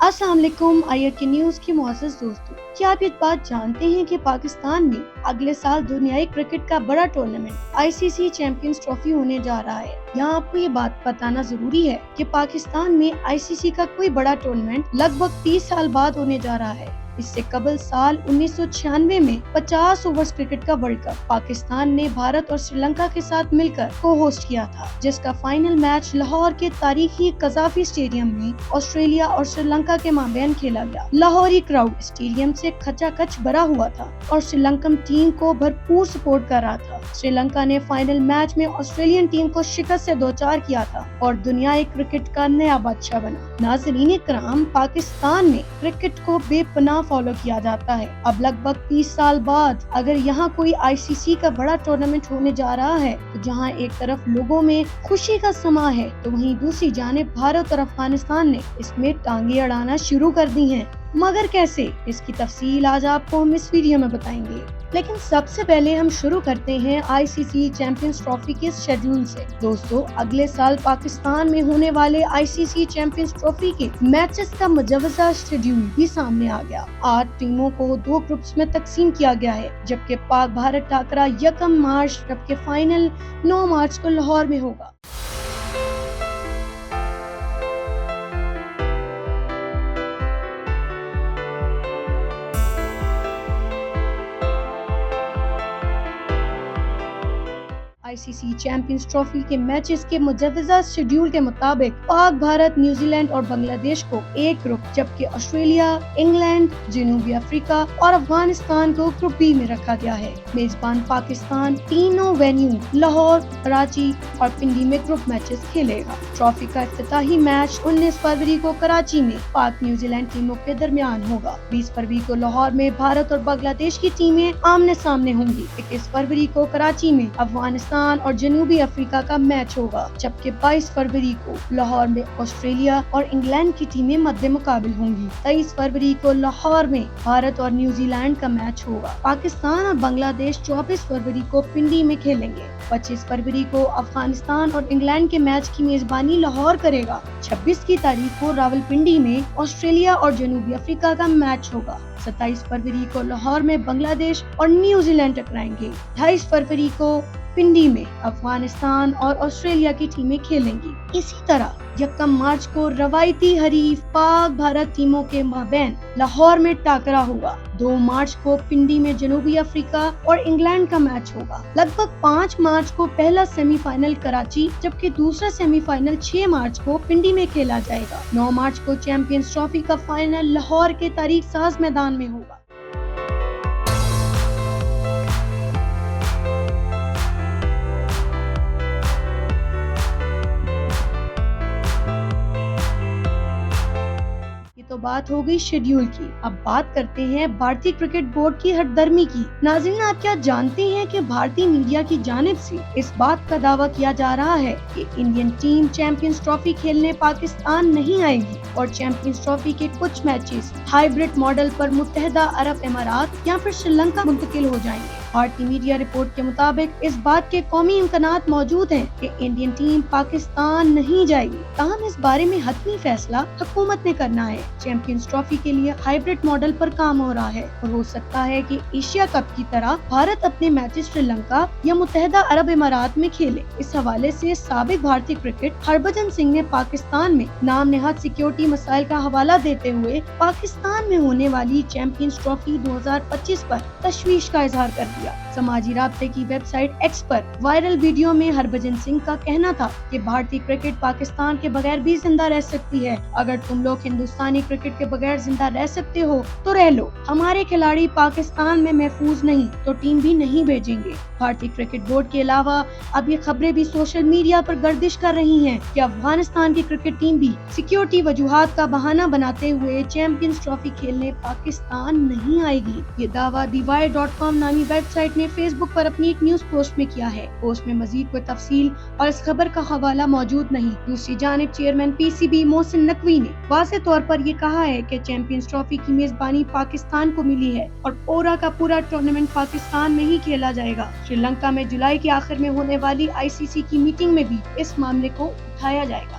السلام علیکم IRK news کے معزز دوستوں، کیا آپ یہ بات جانتے ہیں کہ پاکستان میں اگلے سال دنیائی کرکٹ کا بڑا ٹورنامنٹ ICC چیمپئنز ٹرافی ہونے جا رہا ہے۔ یہاں آپ کو یہ بات بتانا ضروری ہے کہ پاکستان میں ICC کا کوئی بڑا ٹورنامنٹ لگ بھگ 30 سال بعد ہونے جا رہا ہے۔ اس سے قبل سال 1996 میں 50 اوورز کرکٹ کا ورلڈ کپ پاکستان نے بھارت اور سری لنکا کے ساتھ مل کر کو ہوسٹ کیا تھا، جس کا فائنل میچ لاہور کے تاریخی قذافی اسٹیڈیم میں آسٹریلیا اور سری لنکا کے مابین کھیلا گیا۔ لاہوری کراؤڈ اسٹیڈیم سے کھچا کچ بھرا ہوا تھا اور سری لنکن ٹیم کو بھرپور سپورٹ کر رہا تھا۔ سری لنکا نے فائنل میچ میں آسٹریلین ٹیم کو شکست سے دوچار کیا تھا اور دنیائی کرکٹ کا نیا بادشاہ بنا۔ ناظرین کرام، پاکستان میں کرکٹ کو بے پناہ فالو کیا جاتا ہے۔ اب لگ بھگ 30 سال بعد اگر یہاں کوئی ICC کا بڑا ٹورنامنٹ ہونے جا رہا ہے تو جہاں ایک طرف لوگوں میں خوشی کا سما ہے تو وہیں دوسری جانب بھارت اور افغانستان نے اس میں ٹانگیں اڑانا شروع کر دی ہیں۔ مگر کیسے؟ اس کی تفصیل آج آپ کو ہم اس ویڈیو میں بتائیں گے، لیکن سب سے پہلے ہم شروع کرتے ہیں ICC چیمپئنز ٹرافی کے شیڈول سے۔ دوستو، اگلے سال پاکستان میں ہونے والے ICC چیمپئنز ٹرافی کے میچز کا مجوزہ شیڈول بھی سامنے آ گیا۔ 8 ٹیموں کو 2 گروپس میں تقسیم کیا گیا ہے، جبکہ پاک بھارت ٹاکرا 1 مارچ جبکہ فائنل 9 مارچ کو لاہور میں ہوگا۔ ICC چیمپئنز ٹرافی کے میچز کے مجوزہ شیڈول کے مطابق پاک بھارت، نیوزی لینڈ اور بنگلہ دیش کو ایک گروپ، جبکہ آسٹریلیا، انگلینڈ، جنوبی افریقہ اور افغانستان کو گروپ بی میں رکھا گیا ہے۔ میزبان پاکستان تینوں وینیو لاہور، کراچی اور پنڈی میں گروپ میچز کھیلے گا۔ ٹرافی کا افتتاحی میچ 19 فروری کو کراچی میں پاک نیوزی لینڈ ٹیموں کے درمیان ہوگا۔ 20 فروری کو لاہور میں بھارت اور بنگلہ دیش کی ٹیمیں آمنے سامنے ہوں گی۔ 21 فروری کو کراچی میں افغانستان اور جنوبی افریقہ کا میچ ہوگا، جبکہ 22 فروری کو لاہور میں آسٹریلیا اور انگلینڈ کی ٹیمیں مد مقابل ہوں گی۔ 23 فروری کو لاہور میں بھارت اور نیوزی لینڈ کا میچ ہوگا۔ پاکستان اور بنگلہ دیش 24 فروری کو پنڈی میں کھیلیں گے۔ 25 فروری کو افغانستان اور انگلینڈ کے میچ کی میزبانی لاہور کرے گا۔ 26 کی تاریخ کو راولپنڈی میں آسٹریلیا اور جنوبی افریقہ کا میچ ہوگا۔ 27 فروری کو لاہور میں بنگلہ دیش اور نیوزی لینڈ ٹکرائیں گے۔ 28 فروری کو پنڈی میں افغانستان اور آسٹریلیا کی ٹیمیں کھیلیں گی۔ اسی طرح 1 مارچ کو روایتی حریف پاک بھارت ٹیموں کے مابین لاہور میں ٹاکرا ہوگا۔ 2 مارچ کو پنڈی میں جنوبی افریقہ اور انگلینڈ کا میچ ہوگا۔ لگ بھگ 5 مارچ کو پہلا سیمی فائنل کراچی جبکہ دوسرا سیمی فائنل 6 مارچ کو پنڈی میں کھیلا جائے گا۔ 9 مارچ کو چیمپئنز ٹرافی کا فائنل لاہور کے تاریخ ساز میدان میں ہوگا۔ تو بات ہو گئی شیڈیول کی، اب بات کرتے ہیں بھارتی کرکٹ بورڈ کی ہٹ درمی کی۔ ناظرین، آپ کیا جانتے ہیں کہ بھارتی میڈیا کی جانب سے اس بات کا دعویٰ کیا جا رہا ہے کہ انڈین ٹیم چیمپئنز ٹرافی کھیلنے پاکستان نہیں آئے گی اور چیمپئنز ٹرافی کے کچھ میچز ہائیبرڈ ماڈل پر متحدہ عرب امارات یا پھر سری لنکا منتقل ہو جائیں گے۔ بھارتی میڈیا رپورٹ کے مطابق اس بات کے قومی امکانات موجود ہیں کہ انڈین ٹیم پاکستان نہیں جائے گی، تاہم اس بارے میں حتمی فیصلہ حکومت نے کرنا ہے۔ چیمپئنز ٹرافی کے لیے ہائیبرڈ ماڈل پر کام ہو رہا ہے اور ہو سکتا ہے کہ ایشیا کپ کی طرح بھارت اپنے میچز سری لنکا یا متحدہ عرب امارات میں کھیلے۔ اس حوالے سے سابق بھارتی کرکٹ ہربھجن سنگھ نے پاکستان میں نام نہاد سیکیورٹی مسائل کا حوالہ دیتے ہوئے پاکستان میں ہونے والی چیمپئنز ٹرافی 2025 پر تشویش کا اظہار کر دیا۔ سماجی رابطے کی ویب سائٹ ایکس پر وائرل ویڈیو میں ہربھجن سنگھ کا کہنا تھا کہ بھارتی کرکٹ پاکستان کے بغیر بھی زندہ رہ سکتی ہے۔ اگر تم لوگ ہندوستانی کرکٹ کے بغیر زندہ رہ سکتے ہو تو رہ لو، ہمارے کھلاڑی پاکستان میں محفوظ نہیں تو ٹیم بھی نہیں بھیجیں گے۔ بھارتی کرکٹ بورڈ کے علاوہ اب یہ خبریں بھی سوشل میڈیا پر گردش کر رہی ہیں کہ افغانستان کی کرکٹ ٹیم بھی سیکیورٹی وجوہات کا بہانہ بناتے ہوئے چیمپئنز ٹرافی کھیلنے پاکستان نہیں آئے گی۔ یہ دعویٰ DWire.com نامی ویب سائٹ نے فیس بک پر اپنی ایک نیوز پوسٹ میں کیا ہے۔ پوسٹ میں مزید کوئی تفصیل اور اس خبر کا حوالہ موجود نہیں۔ دوسری جانب چیئرمین PCB محسن نقوی نے واضح طور پر یہ کہا ہے کہ چیمپئنز ٹرافی کی میزبانی پاکستان کو ملی ہے اور پورا کا پورا ٹورنامنٹ پاکستان میں ہی کھیلا جائے گا۔ سری لنکا میں جولائی کے آخر میں ہونے والی ICC کی میٹنگ میں بھی اس معاملے کو اٹھایا جائے گا۔